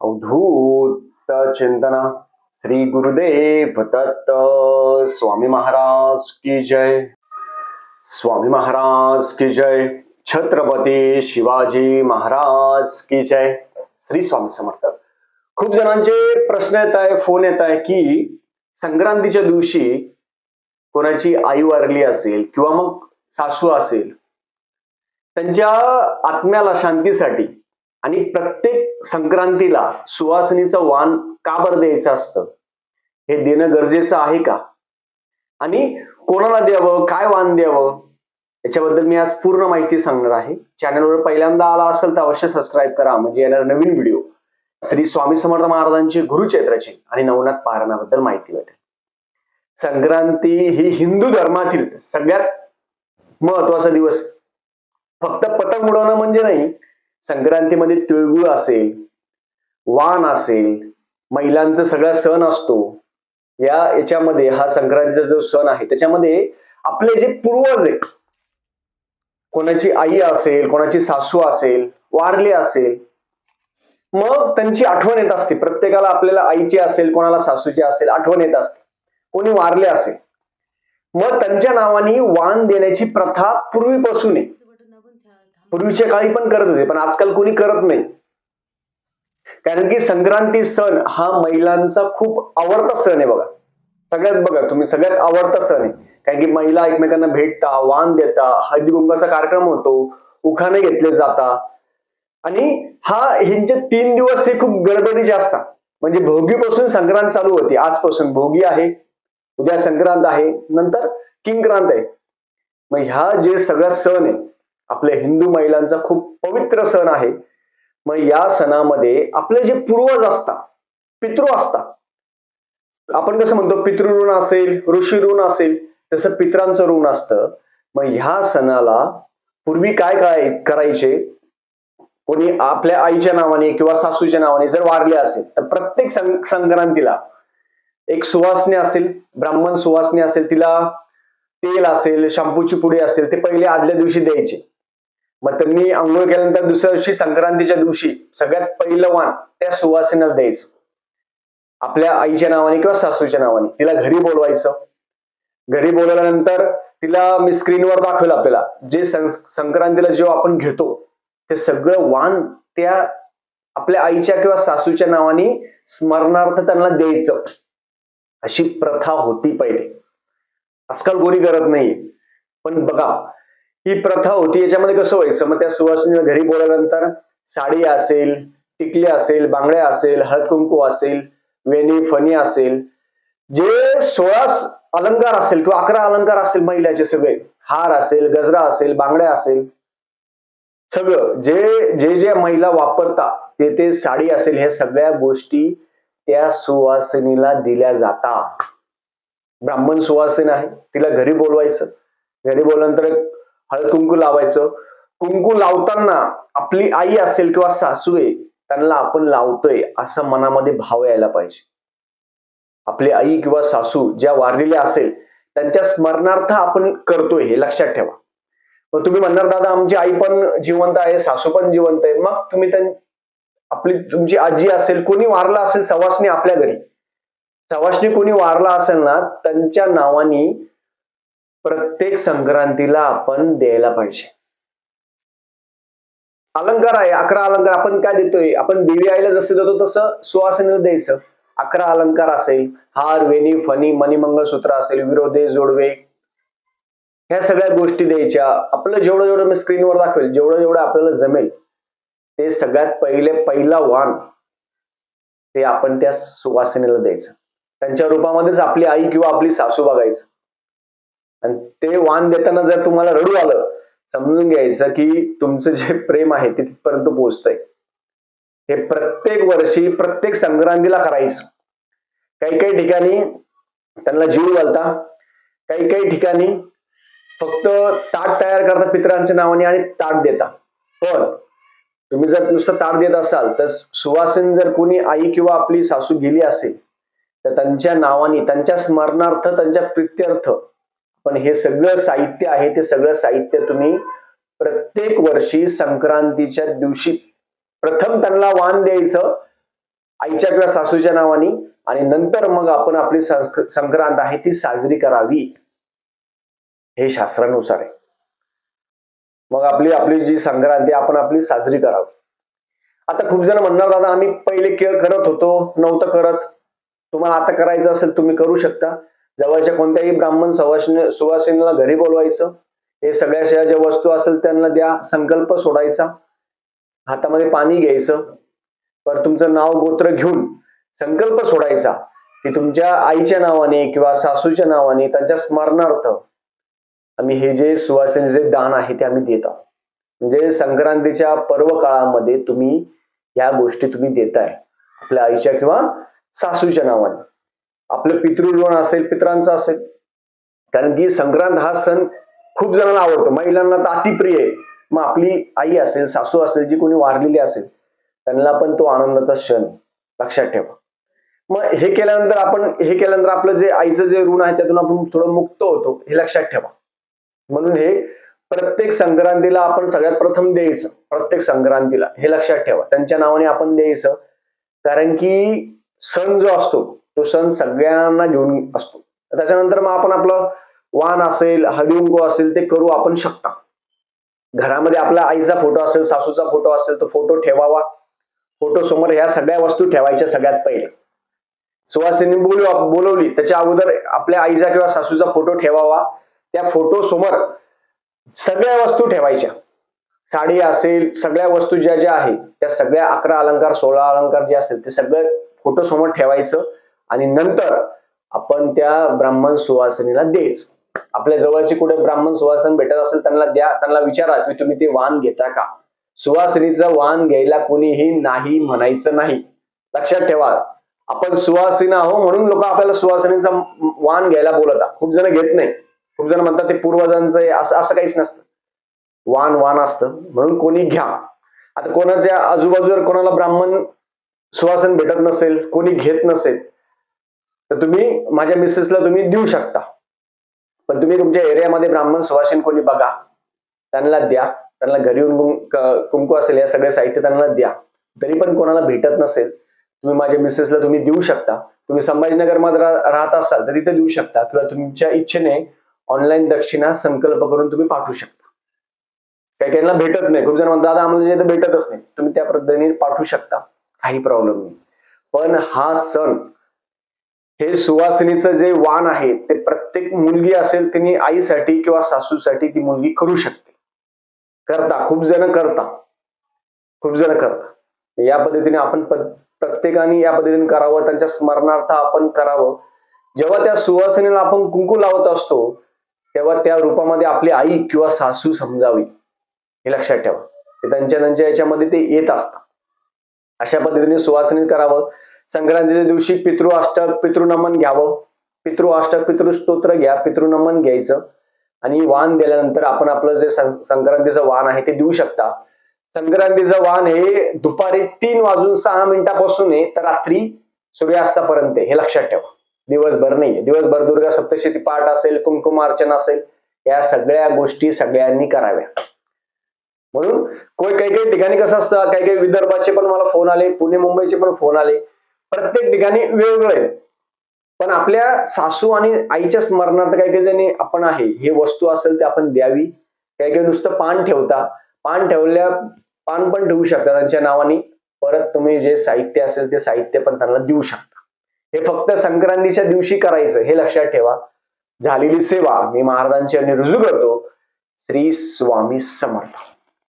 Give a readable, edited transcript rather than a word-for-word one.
अवधूत चिंतन श्री गुरुदेव दत्त स्वामी महाराज की जय। स्वामी महाराज की जय। छत्रपती शिवाजी महाराज की जय। श्री स्वामी समर्थ। खूप जणांचे प्रश्न येत आहे, फोन येत आहे की संक्रांतीच्या दिवशी कोणाची आई वारली असेल किंवा मग सासू असेल, त्यांच्या आत्म्याला शांतीसाठी आणि प्रत्येक संक्रांतीला सुवासिनीचं वाण का बरं द्यायचं असतं, हे देणं गरजेचं आहे का, आणि कोणाला द्यावं, काय वाण द्यावं, याच्याबद्दल मी आज पूर्ण माहिती सांगणार आहे. चॅनलवर पहिल्यांदा आला असेल तर अवश्य सबस्क्राईब करा, म्हणजे येणार नवीन व्हिडिओ श्री स्वामी समर्थ महाराजांची गुरुचैत्राची आणि नवनाथ पारायणाबद्दल माहिती भेटेल. संक्रांती ही हिंदू धर्मातील सगळ्यात महत्वाचा दिवस. फक्त पतंग उडवणं म्हणजे नाही, संक्रांतीमध्ये तिळगुळ असेल, वाण असेल, महिलांचा सगळा सण असतो. याच्यामध्ये हा संक्रांतीचा जो सण आहे त्याच्यामध्ये आपले जे पूर्वज आहेत, कोणाची आई असेल, कोणाची सासू असेल, वारले असेल, मग त्यांची आठवण येत असते. प्रत्येकाला आपल्याला आईची असेल, कोणाला सासूची असेल, आठवण येत असते. कोणी वारले असेल, मग त्यांच्या नावाने वाण देण्याची प्रथा पूर्वीपासून आहे. पूर्वीच्या काळी पण करत होते, पण आजकाल कोणी करत नाही. कारण की संक्रांती सण हा महिलांचा खूप आवडता सण आहे. बघा, सगळ्यात बघा तुम्ही सगळ्यात आवडता सण आहे. कारण की महिला एकमेकांना भेटता, वाण देता, हळदी कुंकवाचा कार्यक्रम होतो, उखाणे घेतले जातात. आणि ह्यांचे 3 दिवस हे खूप गडबडीचे असतात. म्हणजे भोगीपासून संक्रांत चालू होती. आजपासून भोगी आहे, उद्या संक्रांत आहे, नंतर किंक्रांत आहे. मग ह्या जे सगळा सण आहे आपल्या हिंदू महिलांचा खूप पवित्र सण आहे. मग या सणामध्ये आपले जे पूर्वज असतात, पितृ असतात, आपण कसं म्हणतो पितृऋण असेल, ऋषी ऋण असेल, तसं पित्रांचं ऋण असतं. मग ह्या सणाला पूर्वी काय करायचे, कोणी आपल्या आईच्या नावाने किंवा सासूच्या नावाने जर वारले असेल तर प्रत्येक संक्रांतीला एक सुवासनी असेल, ब्राह्मण सुवासनी असेल, तिला तेल असेल, शॅम्पूची पुडी असेल, ते पहिले आदल्या दिवशी द्यायचे. मग त्यांनी आंघोळ केल्यानंतर दुसऱ्या दिवशी संक्रांतीच्या दिवशी सगळ्यात पहिलं वाण त्या सुवासिनीला द्यायचं, आपल्या आईच्या नावाने किंवा सासूच्या नावाने. तिला घरी बोलवायचं. घरी बोलवल्यानंतर तिला मी स्क्रीनवर दाखवेल आपल्याला जे संक्रांतीला जेव्हा आपण घेतो ते सगळं वाण त्या आपल्या आईच्या किंवा सासूच्या नावाने स्मरणार्थ त्यांना द्यायचं. अशी प्रथा होती पहिले. आजकाल कोणी करत नाही, पण बघा ही प्रथा होती. याच्यामध्ये कसं व्हायचं, मग त्या सुवासिनीला घरी बोलवल्यानंतर साडी असेल, टिकली असेल, बांगड्या असेल, हळद कुंकू असेल, वेणी फणी असेल, जे 16 अलंकार असेल किंवा 11 अलंकार असेल महिलाचे, सगळे हार असेल, गजरा असेल, बांगड्या असेल, सगळं जे महिला वापरतात ते साडी असेल, ह्या सगळ्या गोष्टी त्या सुवासिनीला दिल्या जातात. ब्राह्मण सुवासिनी आहे, तिला घरी बोलवायचं. घरी बोलल्यानंतर हळद कुंकू लावायचं. कुंकू लावताना आपली आई असेल किंवा सासू आहे त्यांना आपण लावतोय असं मनामध्ये भाव यायला पाहिजे. आपली आई किंवा सासू ज्या वारलेल्या असेल त्यांच्या स्मरणार्थ आपण करतोय, हे लक्षात ठेवा. मग तुम्ही म्हणणार, दादा आमची आई पण जिवंत आहे, सासू पण जिवंत आहे. मग तुम्ही तुमची आजी असेल, कोणी वारला असेल, सवासणी आपल्या घरी सवासणी कोणी वारला असेल ना, त्यांच्या नावाने प्रत्येक संक्रांतीला आपण द्यायला पाहिजे. अलंकार आहे 11 अलंकार. आपण काय देतोय, आपण देवी आईला जसं देतो तसं सुवासिनीला द्यायचं. 11 अलंकार असेल, हार, वेणी फणी, मणिमंगळसूत्र असेल, विरोधे, जोडवे, ह्या सगळ्या गोष्टी द्यायच्या. आपलं जेवढं मी स्क्रीनवर दाखवेल, जेवढं आपल्याला जमेल ते सगळ्यात पहिला वाण ते आपण त्या सुवासिनीला द्यायचं. त्यांच्या रूपामध्येच आपली आई किंवा आपली सासू बघायचं. आणि ते वाण देताना जर तुम्हाला रडू आलं, समजून घ्यायचं की तुमचं जे प्रेम आहे ते तिथपर्यंत पोहोचतंय. हे प्रत्येक वर्षी प्रत्येक संक्रांतीला करायचं. काही ठिकाणी त्यांना जीव घालता, काही ठिकाणी फक्त ताट तयार करता पितरांच्या नावाने आणि ताट देता. पण तुम्ही जर नुसतं ताट देत असाल तर सुवासिनी जर कोणी आई किंवा आपली सासू गेली असेल तर त्यांच्या नावाने, त्यांच्या स्मरणार्थ, त्यांच्या प्रित्यर्थ पण हे सगळं साहित्य आहे, ते सगळं साहित्य तुम्ही प्रत्येक वर्षी संक्रांतीच्या दिवशी प्रथम त्यांना वाण द्यायचं. आईच्या किंवा सासूच्या नावाने, आणि नंतर मग आपण आपली संक्रांत आहे ती साजरी करावी, हे शास्त्रानुसार आहे. मग आपली आपली जी संक्रांत आहे आपण आपली साजरी करावी. आता खूप जण म्हणणार, दादा आम्ही पहिले करत होतो, नव्हतं करत. तुम्हाला आता करायचं असेल तुम्ही करू शकता. जवळच्या कोणत्याही ब्राह्मण सुवासिनीला घरी बोलवायचं, हे सगळ्या ज्या वस्तू असेल त्यांना द्या, संकल्प सोडायचा, हातामध्ये पाणी घ्यायचं, पर तुमचं नाव गोत्र घेऊन संकल्प सोडायचा की तुमच्या आईच्या नावाने किंवा सासूच्या नावाने त्यांच्या स्मरणार्थ आम्ही हे जे सुवासिनीचे दान आहे ते आम्ही देत आहोत. म्हणजे संक्रांतीच्या पर्व काळामध्ये तुम्ही या गोष्टी तुम्ही देताय आपल्या आईच्या किंवा सासूच्या नावाने. आपलं पितृऋण असेल, पितरांचं असेल, कारण की संक्रांत हा सण खूप जणांना आवडतो, महिलांना तर अतिप्रिय आहे. मग आपली आई असेल, सासू असेल, जी कोणी वारलेली असेल त्यांना पण तो आनंदाचा क्षण लक्षात ठेवा. मग हे केल्यानंतर आपलं जे आईचं जे ऋण आहे त्यातून आपण थोडं मुक्त होतो, हे लक्षात ठेवा. म्हणून हे प्रत्येक संक्रांतीला आपण सगळ्यात प्रथम द्यायचं, प्रत्येक संक्रांतीला हे लक्षात ठेवा, त्यांच्या नावाने आपण द्यायचं. कारण की सण जो असतो तो सण सगळ्यांना घेऊन असतो. त्याच्यानंतर मग आपण आपलं वाण असेल, हळदी कुंकू असेल ते करू आपण शकता. घरामध्ये आपला आईचा फोटो असेल, सासूचा फोटो असेल, तो फोटो ठेवावा. फोटो समोर ह्या सगळ्या वस्तू ठेवायच्या. सगळ्यात पहिले सुवासिनी बोलवली त्याच्या अगोदर आपल्या आईचा किंवा सासूचा फोटो ठेवावा. त्या फोटो समोर सगळ्या वस्तू ठेवायच्या. साडी असेल, सगळ्या वस्तू ज्या ज्या आहेत त्या सगळ्या 11 अलंकार 16 अलंकार जे असेल ते सगळं फोटो समोर ठेवायचं, आणि नंतर आपण त्या ब्राह्मण सुवासिनीला द्यायचं. आपल्या जवळची कुठे ब्राह्मण सुवासिनी भेटत असेल त्यांना द्या, त्यांना विचारा की तुम्ही ते वाण घेता का. सुवासिनीचं वाण घ्यायला कोणीही नाही म्हणायचं नाही. लक्षात ठेवा, आपण सुवासिनी आहो म्हणून लोक आपल्याला सुवासिनीचा वाण घ्यायला बोलतात. खूप जण घेत नाही, खूप जण म्हणतात ते पूर्वजांचं आहे, असं काहीच नसतं. वाण असतं म्हणून कोणी घ्या. आता कोणाच्या आजूबाजूला कोणाला ब्राह्मण सुवासन भेटत नसेल, कोणी घेत नसेल, तर तुम्ही माझ्या मिसेसला तुम्ही देऊ शकता. पण तुम्ही तुमच्या एरियामध्ये ब्राह्मण सुवासिन कोणी बघा, त्यांना द्या. त्यांना घरी येऊन कुंकू असेल या सगळ्या साहित्य त्यांना द्या. तरी पण कोणाला भेटत नसेल, तुम्ही माझ्या मिसेसला तुम्ही देऊ शकता. तुम्ही संभाजीनगर मध्ये राहत असाल तर तिथे देऊ शकता, किंवा तुमच्या इच्छेने ऑनलाईन दक्षिणा संकल्प करून तुम्ही पाठवू शकता. काही काहींना भेटत नाही, खूप जण म्हणतात दादा आम्हाला भेटतच नाही, तुम्ही त्या पद्धतीने पाठवू शकता, काही प्रॉब्लेम नाही. पण हा सण हे सुवासिनीचं जे वाण आहे ते प्रत्येक मुलगी असेल तिने आईसाठी किंवा सासूसाठी ती मुलगी करू शकते. खूप जण करता. या पद्धतीने आपण प्रत्येकाने या पद्धतीने करावं, त्यांच्या स्मरणार्थ आपण करावं. जेव्हा त्या सुवासिनीला आपण कुंकू लावत असतो तेव्हा त्या रूपामध्ये आपली आई किंवा सासू समजावी, हे लक्षात ठेवा. त्यांच्या याच्यामध्ये ते येत असतात. अशा पद्धतीने सुवासिनी करावं. संक्रांतीच्या दिवशी पितृअष्टक, पितृनमन घ्यावं. पितृअष्टक, पितृस्तोत्र घ्या, पितृनमन घ्यायचं, आणि वाण दिल्यानंतर आपण आपलं जे संक्रांतीचं वाण आहे ते देऊ शकता. संक्रांतीचं वाण हे दुपारी 3:06 पासून आहे तर रात्री सूर्यास्तापर्यंत, हे लक्षात ठेवा. दिवसभर नाहीये. दिवसभर दुर्गा सप्तशती पाठ असेल, कुंकुमार्चन असेल, या सगळ्या गोष्टी सगळ्यांनी कराव्या. म्हणून काही ठिकाणी कसं असतं, काही विदर्भाचे पण मला फोन आले, पुणे मुंबईचे पण फोन आले, प्रत्येक ठिकाणी वेगवेगळे आहे. पण आपल्या सासू आणि आईच्या स्मरणार्थ काही जणी आपण आहे हे वस्तू असेल ते आपण द्यावी. काही नुसतं पान ठेवता, पान पण ठेवू शकता त्यांच्या नावाने. परत तुम्ही जे साहित्य असेल ते साहित्य पण त्यांना देऊ शकता. हे फक्त संक्रांतीच्या दिवशी करायचं, हे लक्षात ठेवा. झालेली सेवा मी महाराजांची रुजू करतो. श्री स्वामी समर्थ.